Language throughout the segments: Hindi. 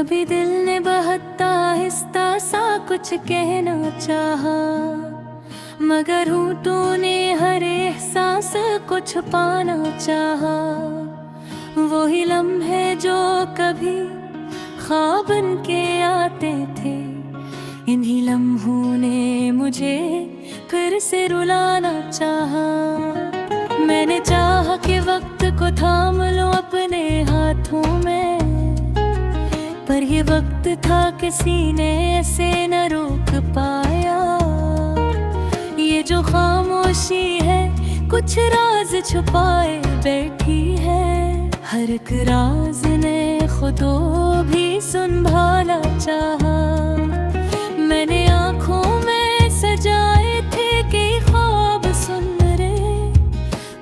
कभी दिल ने बहता आहिस्ता सा कुछ कहना चाहा, मगर होठों ने हर एहसास को छुपाना चाहा। वही लम्हे जो कभी ख्वाब बन के आते थे, इन्हीं लम्हों ने मुझे फिर से रुलाना चाहा। मैंने चाहा कि वक्त को थाम लूं अपने हाथों में, पर ये वक्त था किसी ने ऐसे न रोक पाया। ये जो खामोशी है कुछ राज छुपाए बैठी है, हर एक राज ने खुदो भी संभाला चाहा। मैंने आँखों में सजाए थे कई ख्वाब सुनहरे,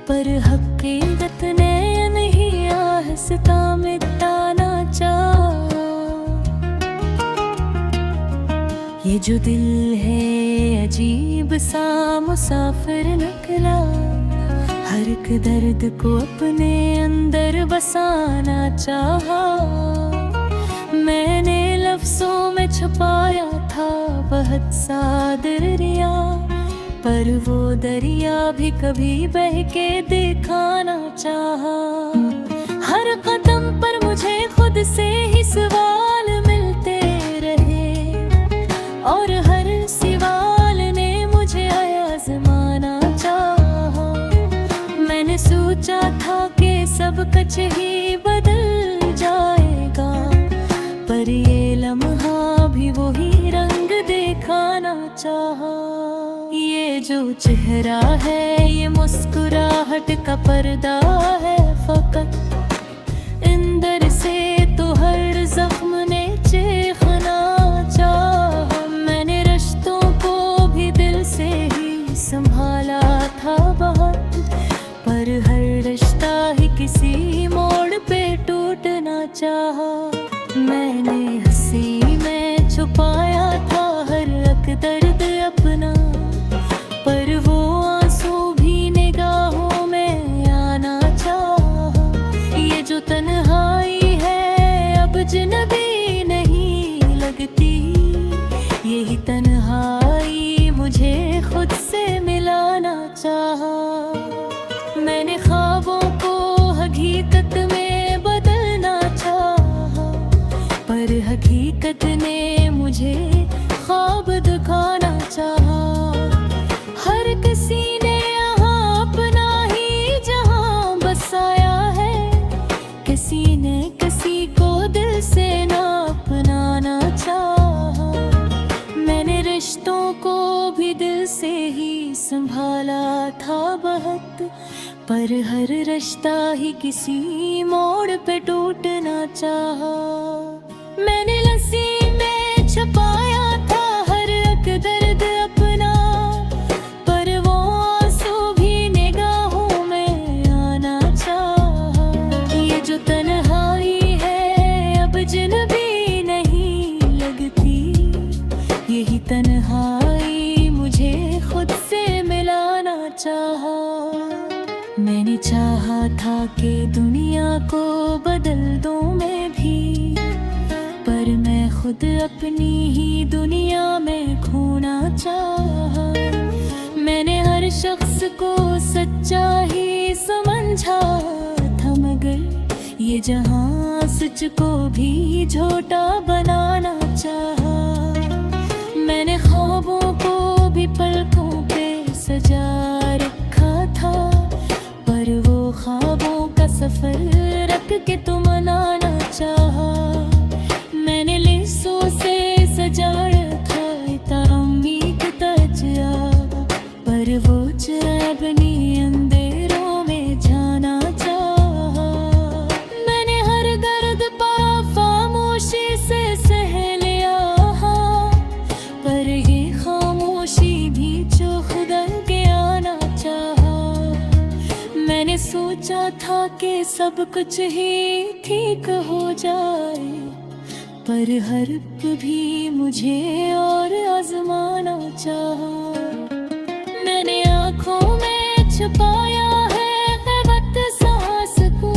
पर हकीकत ने नहीं आहिस्ता मिटाना चाहा। ये जो दिल है अजीब सा मुसाफिर निकला, हर एक दर्द को अपने अंदर बसाना चाहा। मैंने लफ्जों में छुपाया था बहुत सा दरिया, पर वो दरिया भी कभी बह के दिखाना चाहा। हर कदम पर मुझे खुद से ही सवाल मिलते रहे, और हर सवाल ने मुझे आज़माना चाहा। मैंने सोचा था कि सब कुछ ही बदल जाएगा, पर ये लम्हा भी वही रंग दिखाना चाहा। ये जो चेहरा है ये मुस्कुराहट का पर्दा है फकत, अंदर से तो हर जख्म ने चीखना चाहा। मैंने रिश्तों को भी दिल से ही संभाला था बहुत, पर हर रिश्ता ही किसी मोड़ पे टूटना चाहा। मैंने हंसी में छुपाया था हर एक दर्द अपना, पर वो आंसू भी निगाहों में आना चाहा। ये जो तन्हाई है अब अजनबी नहीं लगती, यही तन्हाई मुझे खुद से मिलाना चाहा। मैंने ख्वाबों को हकीकत में बदलना चाहा, पर हकीकत ने मुझे ख्वाब दिखाना चाहा। हर किसी ने यहाँ अपना ही जहाँ बसाया है, किसी ने किसी को दिल से ना अपनाना चाहा। मैंने रिश्तों को भी दिल से ही संभाला था बहुत, पर हर रिश्ता ही किसी मोड़ पे टूटना चाहा। मैंने लस्सी में छुपाया था हर एक दर्द अपना, पर वो आंसू भी निगाहों में आना चाहा। ये जो तन्हाई है अब अजनबी नहीं लगती, यही तन्हाई मुझे खुद से मिलाना चाहा। मैंने चाहा था कि दुनिया को बदल दूं मैं भी, पर मैं खुद अपनी ही दुनिया में खोना चाहा। मैंने हर शख्स को सच्चा ही समझा था, मगर ये जहां सच को भी झूठा बनाना चाहा। मैंने ख्वाबों को भी पलकों पे सजा रखा था, पर वो ख्वाबों का सफर रख के तो मनाना चाहा। मैंने लिसों से सजाया था तामी की तजिया, पर वो चरागनी अंधेरों में जाना चाहा। मैंने हर दर्द पा खामोशी से सह लिया, पर ये खामोशी भी जो खुदा के आना चाहा। मैंने सोचा था कि सब कुछ ही ठीक हो जाए, पर हर भी मुझे और आजमाना चाहा। मैंने आँखों में छुपाया है वक्त सांस को,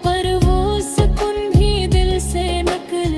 पर वो सुकून भी दिल से निकल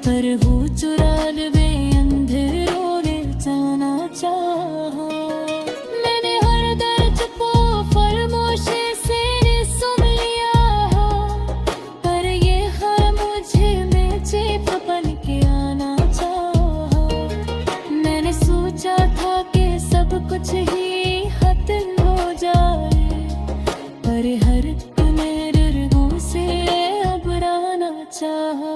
पर वो चुरानवे अंधेरों ने जाना चाहा। मैंने हर दर्द को फरमोशी से सुन लिया, पर ये हर मुझे में चेप बन के आना चाहा। मैंने सोचा था कि सब कुछ ही खत्म हो जाए, पर हर रंगों से अब आना चाहा।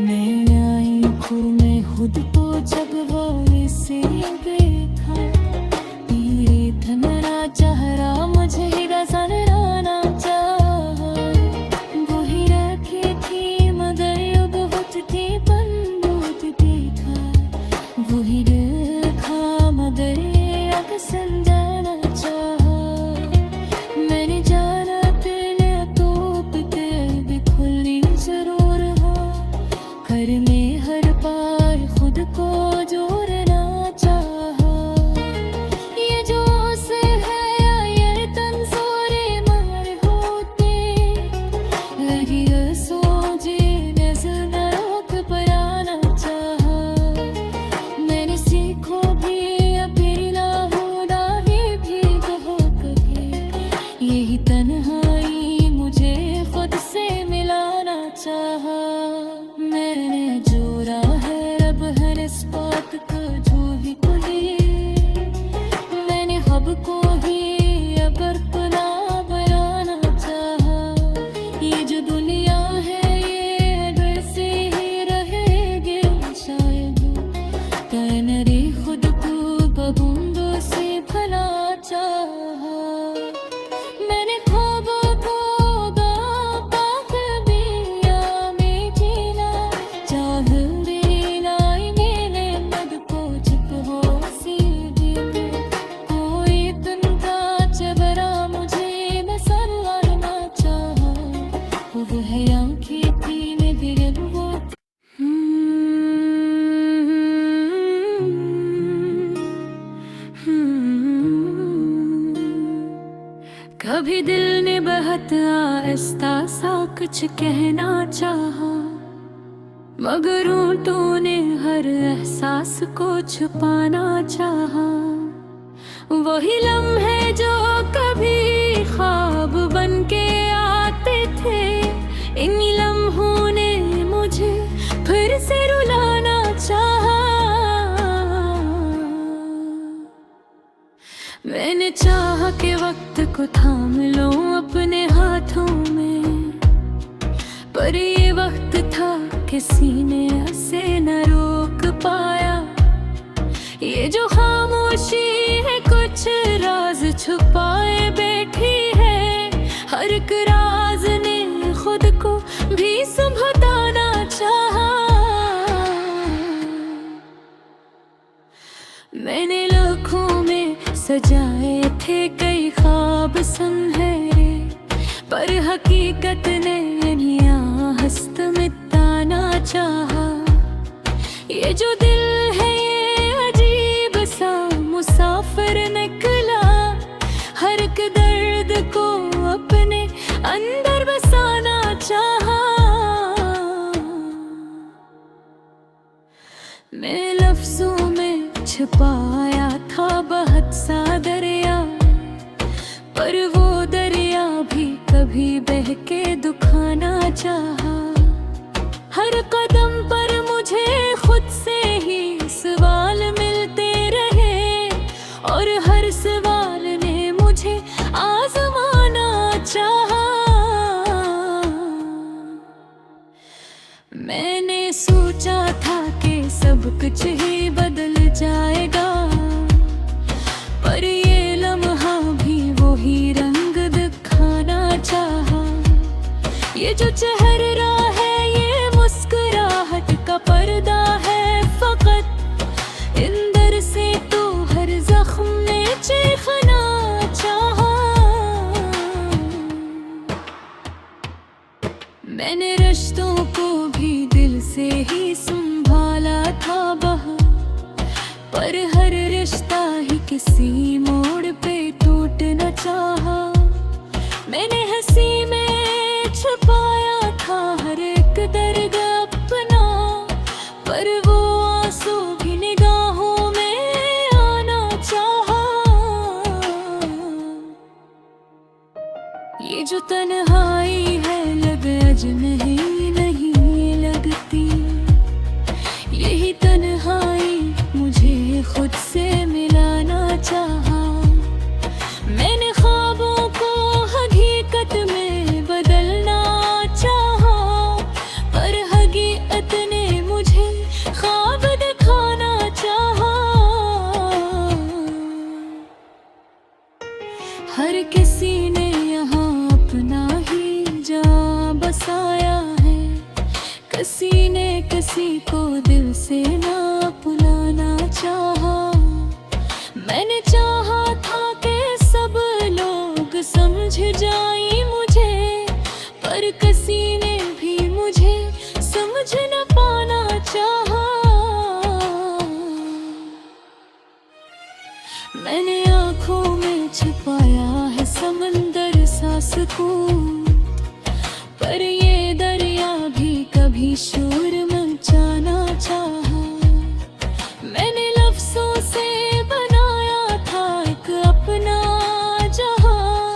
मैं आई खुद में खुद को जब वो इसे देखा, तेरे धमरा चेहरा मुझे नजर आना चाहा। वो ही रखी थी मगर बहुत थी बंदूक देखा, वो ही देखा मगर अब समझाना चाहा। मैंने जाना जरूर हो, घर में हर बार खुद को जोड़ना चाहा। ये जो से है या ये तंजोरे मार होते, लगी सोचे नजर न रोक पर आना चाहा। मैंने सीखो भी अभी ना होना ही भी कहो कभी, यही तन्हाई मुझे खुद से मिलाना चाहा। मैंने जोड़ा है रब हर इस बात का जो भी कोई, मैंने हब को ही अब अपना बनाना चाहा। ये जो दुनिया है ये डर से ही रहेगी शायद, कहने खुद को बबूंदों से भला चाहा। मैंने ख्वाबों को कभी दिल ने बहुत आहिस्ता सा कुछ कहना चाहा, मगर होंठों ने हर एहसास को छुपाना चाहा। वही लम्हे जो कभी ख्वाब बन के आते थे, इन लम्हों ने मुझे फिर से रुलाना चाहा। मैंने चाहा कि वक्त को थाम लूं अपने हाथों में, पर ये वक्त था कि सीने से न रोक पाया। ये जो खामोशी है कुछ राज छुपाए बैठी है, हर एक राज ने खुद को भी संभताना चाहा। मैंने लाखों में सजाए थे कई ख्वाब सुनहरे, पर हकीकत ने यहाँ हस्त मिटाना चाहा। ये जो दिल है ये अजीब सा मुसाफिर निकला, हर एक दर्द को अपने अंदर बसाना चाहा। मैं लफ्जों में छुपाया था बहुत सा दरिया, पर वो दरिया भी कभी बह के दुखाना चाहा। हर कदम पर मुझे खुद से ही सवाल मिलते रहे, और हर सवाल ने मुझे आजमाना चाहा। मैंने सोचा था कि सब कुछ ही बदल जाएगा, पर ये लम्हा भी वही रंग दिखाना चाहा। ये जो चेहरा है ये मुस्कुराहट का पर्दा है फकत, अंदर से तो हर जख्म ने चीखना चाहा। मैंने रिश्तों को भी दिल से ही संभाला था बाहर, पर हर रिश्ता ही किसी मोड़ पे टूट न चाहा। मैंने हंसी में छुपाया पर वो आंसू भी निगाहों में आना चाहा। ये जो तन्हाई है लगे अज नहीं लगती, यही तन्हाई मुझे खुद से मिलाना चाहा। मैंने ख्वाबों को हकीकत में बदलना चाहा, पर हकीकत ने मुझे ख्वाब दिखाना चाहा। हर किसी ने यहाँ अपना ही जा बसाया है, किसी ने किसी को दिल से ना भुलाना चाहा। मैंने चाहा था कि सब लोग समझ जाएं मुझे, पर किसी ने भी मुझे समझ न पाना चाहा। मैंने आँखों में छिपाया है समंदर सा सुकून, पर ये दरिया भी कभी शोर मचाना चाहा। मैंने लफ्ज़ों से बनाया था एक अपना जहां,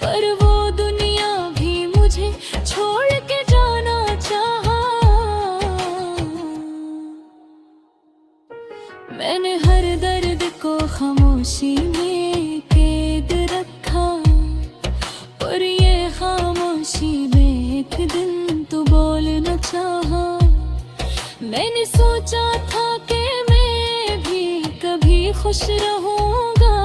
पर वो दुनिया भी मुझे छोड़ के जाना चाहा। मैंने हर दर्द को खामोशी में कैद रखा, और ये खामोशी में एक दिन तो बोलना चाहा। मैंने सोचा था कि मैं भी कभी खुश रहूंगा,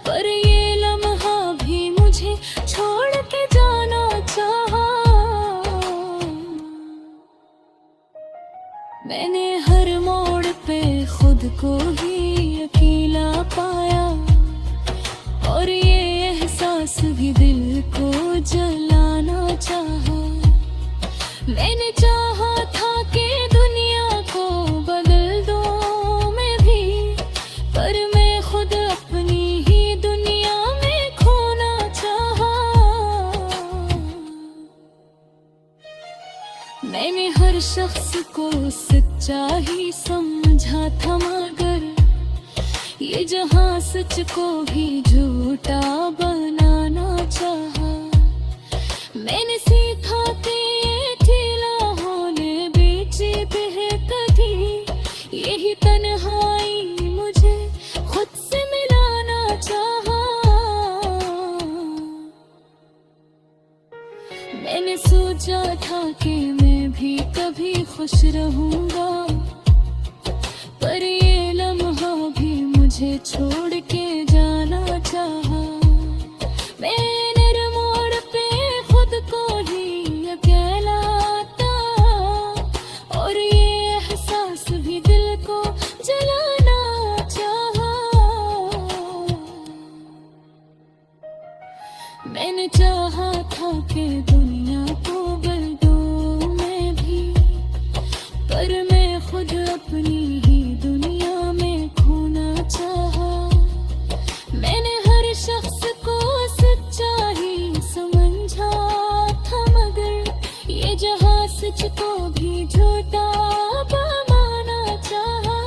पर ये लम्हा भी मुझे छोड़ के जाना चाहा। मैंने हर मोड़ पे खुद को ही अकेला पाया, और ये एहसास भी दिल को जलाना चाहा। मैंने चाहा था कि दुनिया को बदल दूं मैं भी, पर मैं खुद अपनी ही दुनिया में खोना चाहा। मैंने हर शख्स को सच्चा ही समझा था, मगर ये जहां सच को भी झूठा बनाना चाहा। मैंने सीखा कि ये ठेला होने बेचे बेहतरी, यही तन्हाई मुझे खुद से मिलाना चाहा। मैंने सोचा था कि मैं भी कभी खुश रहूंगा, पर ये लम्हा भी मुझे छोड़ के जाना चाहा। मैंने हर मोड़ पे खुद को ही अकेला था, और ये एहसास भी दिल को जलाना चाहा। मैंने चाहा था कि दुनिया को बदलूं मैं भी, पर मैं खुद अपनी ही दुनिया में खोना चाहा। मैंने हर शख्स को सच्चा ही समझा था, मगर ये जहां सच को भी झूठा बनाना चाहा।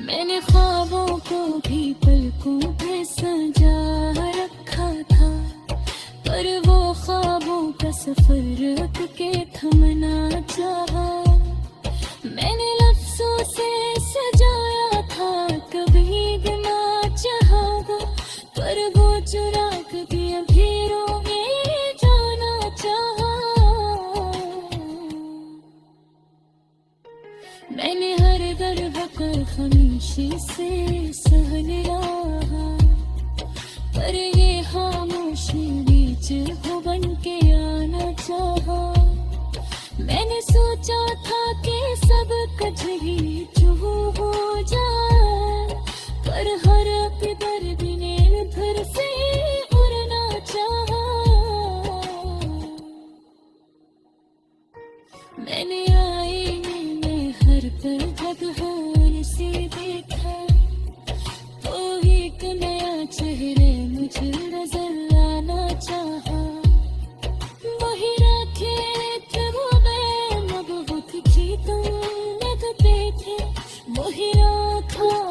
मैंने ख्वाबों को भी पलकों पे सजा रखा था, पर वो ख्वाबों का सफर रुक के थमना चाहा। मैंने लफ्ज़ों से सजाया था कभी गिना चाहा, पर वो चुरा कभी अंधेरों में जाना चाहा। मैंने हर दर्द कर खामोशी से सह लिया, पर ये खामोशी बीच हो बन के आना चाहा। मैंने सोचा था कि सब कुछ ही चूह हो जाए, पर हर दर्द ने घर से उड़ना चाहा। मैंने आईने में हर तरफ हार से देखा, तो एक नया चेहरे मुझे नजर आना चाहा। वही राखें वही रात था